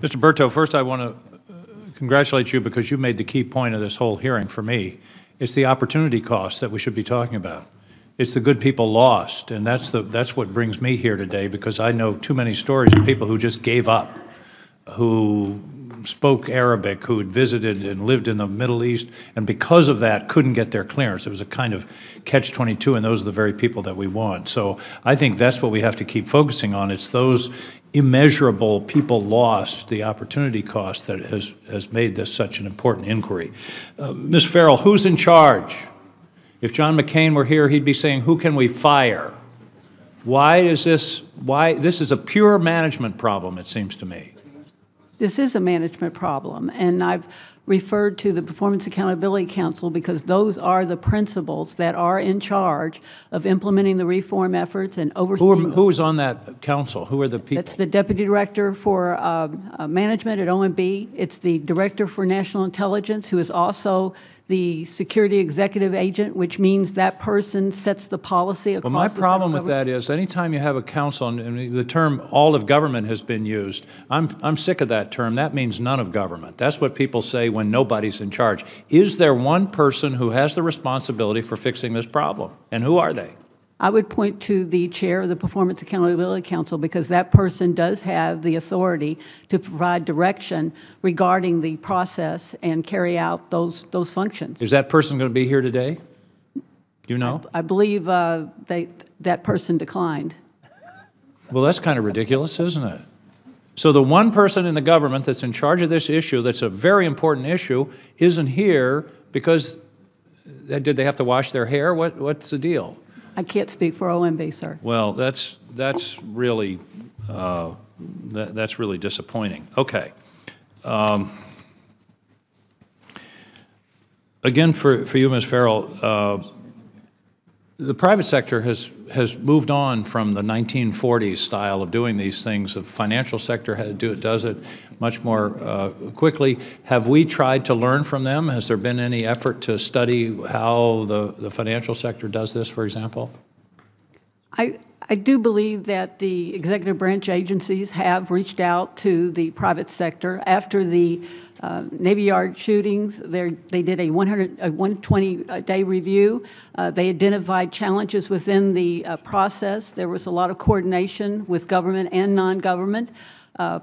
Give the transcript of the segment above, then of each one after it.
Mr. Berto, first I want to congratulate you because you made the key point of this whole hearing for me. It's the opportunity cost that we should be talking about. It's the good people lost, and that's what brings me here today, because I know too many stories of people who just gave up, who spoke Arabic, who had visited and lived in the Middle East, and because of that couldn't get their clearance. It was a kind of catch-22, and those are the very people that we want. So I think that's what we have to keep focusing on. It's those immeasurable people lost, the opportunity cost that has made this such an important inquiry. Ms. Farrell, who's in charge? If John McCain were here, he'd be saying, who can we fire? This is a pure management problem, it seems to me. This is a management problem, and I've referred to the Performance Accountability Council because those are the principals that are in charge of implementing the reform efforts and overseeing. Who is on that council? Who are the people? It's the Deputy Director for Management at OMB. It's the Director for National Intelligence, who is also the Security Executive Agent, which means that person sets the policy across the federal government. Well, my problem with that is anytime you have a council, and the term all of government has been used, I'm sick of that term. That means none of government. That's what people say when nobody's in charge. Is there one person who has the responsibility for fixing this problem? And who are they? I would point to the chair of the Performance Accountability Council because that person does have the authority to provide direction regarding the process and carry out those functions. Is that person going to be here today? Do you know? I believe that person declined. Well, that's kind of ridiculous, isn't it? So the one person in the government that's in charge of this issue, that's a very important issue, isn't here because, did they have to wash their hair? What's the deal? I can't speak for OMB, sir. Well, that's really that's really disappointing. Okay. Again, for you, Ms. Farrell, the private sector has moved on from the 1940s style of doing these things. The financial sector does it much more quickly. Have we tried to learn from them? Has there been any effort to study how the financial sector does this, for example? I do believe that the executive branch agencies have reached out to the private sector. After the Navy Yard shootings, they did a 120-day review. They identified challenges within the process. There was a lot of coordination with government and non-government.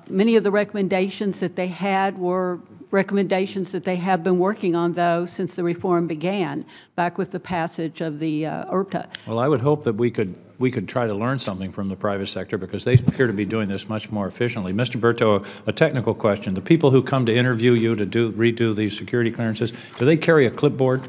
Many of the recommendations that they had were recommendations that they have been working on, though, since the reform began, back with the passage of the IRTA. Well, I would hope that we could try to learn something from the private sector because they appear to be doing this much more efficiently. Mr. Berto, a technical question. The people who come to interview you to redo these security clearances, do they carry a clipboard?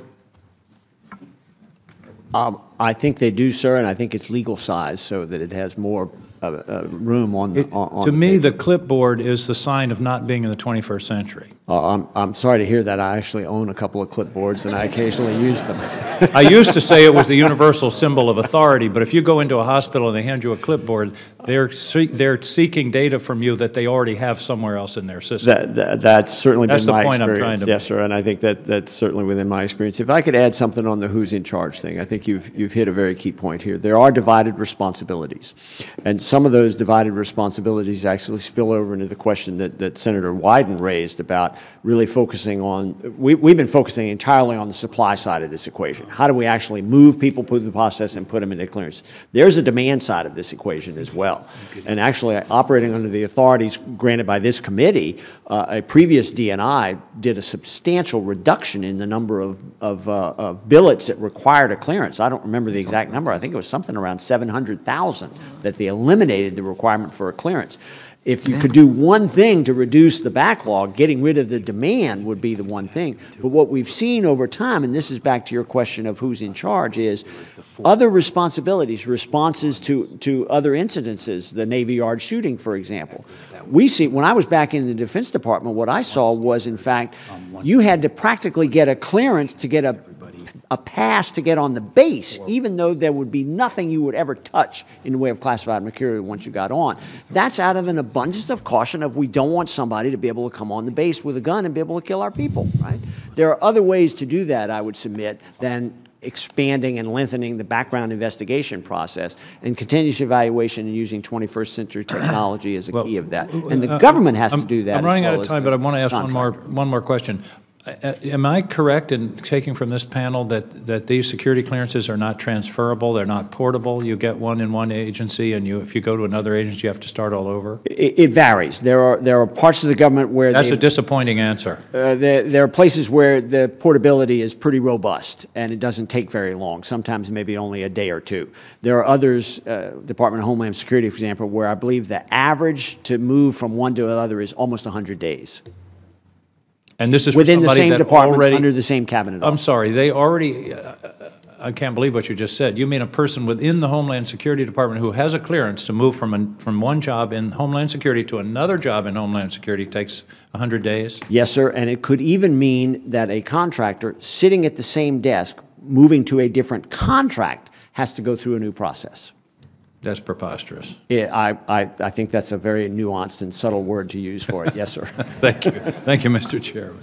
I think they do, sir, and I think it's legal size so that it has more room on the To me, the clipboard is the sign of not being in the 21st century. I'm sorry to hear that. I actually own a couple of clipboards, and I occasionally use them. I used to say it was the universal symbol of authority, but if you go into a hospital and they hand you a clipboard, they're seeking data from you that they already have somewhere else in their system. That's certainly been my experience. That's the point I'm trying to make. Yes, sir, and I think that's certainly within my experience. If I could add something on the who's in charge thing, I think you've hit a very key point here. There are divided responsibilities, and some of those divided responsibilities actually spill over into the question that Senator Wyden raised about really focusing on, we've been focusing entirely on the supply side of this equation. How do we actually move people through the process and put them into clearance? There's a demand side of this equation as well. And actually, operating under the authorities granted by this committee, a previous DNI did a substantial reduction in the number of billets that required a clearance. I don't remember the exact number. I think it was something around 700,000 that they eliminated the requirement for a clearance. If you could do one thing to reduce the backlog, getting rid of the demand would be the one thing. But what we've seen over time, and this is back to your question of who's in charge, is other responsibilities, responses to other incidences, the Navy Yard shooting, for example. We see, when I was back in the Defense Department, what I saw was, in fact, you had to practically get a clearance to get a pass to get on the base, even though there would be nothing you would ever touch in the way of classified material once you got on. That's out of an abundance of caution of we don't want somebody to be able to come on the base with a gun and be able to kill our people, right? There are other ways to do that, I would submit, than expanding and lengthening the background investigation process, and continuous evaluation and using 21st century technology is a key of that. And the government has to do that. I'm running as out well of as time, the but I want to ask contractor. one more question. Am I correct in taking from this panel that these security clearances are not transferable, they're not portable? You get one in one agency, and if you go to another agency, you have to start all over? It varies. There are parts of the government where That's a disappointing answer. there are places where the portability is pretty robust, and it doesn't take very long, sometimes maybe only a day or two. There are others, Department of Homeland Security, for example, where I believe the average to move from one to another is almost 100 days. And this is for Within the somebody same that department, already, under the same cabinet I'm office. sorry, they already, I can't believe what you just said. You mean a person within the Homeland Security Department who has a clearance to move from one job in Homeland Security to another job in Homeland Security takes 100 days? Yes, sir, and it could even mean that a contractor sitting at the same desk, moving to a different contract, has to go through a new process. That's preposterous. Yeah, I think that's a very nuanced and subtle word to use for it. Yes, sir. Thank you. Thank you, Mr. Chairman.